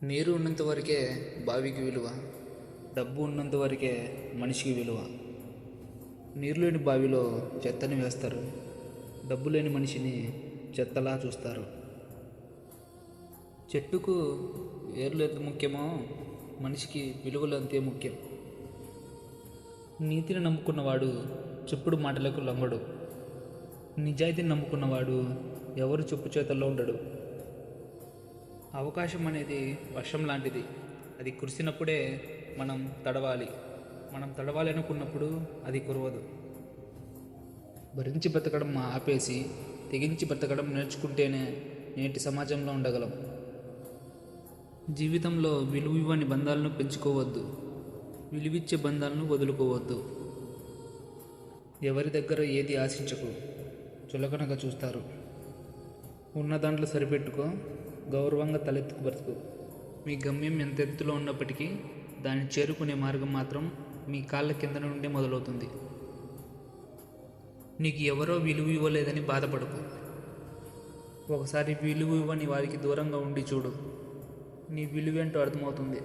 నీరు ఉన్నంత వరకే బావికి విలువ, డబ్బు ఉన్నంత వరకే మనిషికి విలువ. నీరు లేని బావిలో చెత్తని వేస్తారు, డబ్బు లేని మనిషిని చెత్తలా చూస్తారు. చెట్టుకు ఏర్లు ఎంత ముఖ్యమో మనిషికి విలువలు అంతే ముఖ్యం. నీతిని నమ్ముకున్నవాడు చెప్పుడు మాటలకు లొంగడు, నిజాయితీని నమ్ముకున్నవాడు ఎవరు చెప్పు చేతల్లో ఉండడు. అవకాశం అనేది వర్షం లాంటిది, అది కురిసినప్పుడే మనం తడవాలి అనుకున్నప్పుడు అది కురవదు. భరించి బ్రతకడం ఆపేసి తెగించి బ్రతకడం నేర్చుకుంటేనే నేటి సమాజంలో ఉండగలం. జీవితంలో విలువ ఇవ్వని బంధాలను పెంచుకోవద్దు, విలువిచ్చే బంధాలను వదులుకోవద్దు. ఎవరి దగ్గర ఏది ఆశించకు, చులకనగా చూస్తారు. ఉన్న దాంట్లో సరిపెట్టుకో, గౌరవంగా తలెత్తుకు బ్రతుకు. మీ గమ్యం ఎంత ఎత్తులో ఉన్నప్పటికీ దాన్ని చేరుకునే మార్గం మాత్రం మీ కాళ్ళ కింద నుండి మొదలవుతుంది. నీకు ఎవరో విలువ ఇవ్వలేదని బాధపడకు. ఒకసారి విలువ ఇవ్వని వారికి దూరంగా ఉండి చూడు, నీ విలువేంటో అర్థమవుతుంది.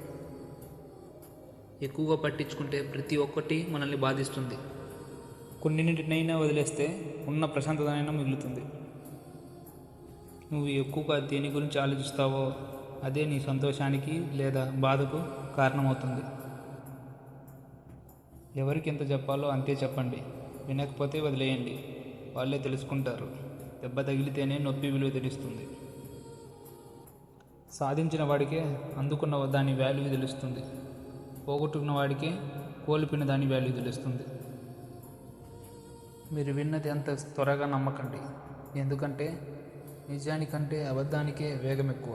ఎక్కువగా పట్టించుకుంటే ప్రతి ఒక్కటి మనల్ని బాధిస్తుంది. కొన్నింటినైనా వదిలేస్తే ఉన్న ప్రశాంతతనైనా మిగులుతుంది. నువ్వు ఎక్కువగా దేని గురించి ఆలోచిస్తావో అదే నీ సంతోషానికి లేదా బాధకు కారణమవుతుంది. ఎవరికి ఎంత చెప్పాలో అంతే చెప్పండి, వినకపోతే వదిలేయండి, వాళ్ళే తెలుసుకుంటారు. దెబ్బ తగిలితేనే నొప్పి విలువ తెలుస్తుంది. సాధించిన వాడికే అందుకున్న దాని వాల్యూ తెలుస్తుంది, పోగొట్టుకున్న వాడికే కోల్పోయిన దాని వాల్యూ తెలుస్తుంది. మీరు విన్నది అంత త్వరగా నమ్మకండి, ఎందుకంటే నిజానికంటే అబద్ధానికే వేగం ఎక్కువ.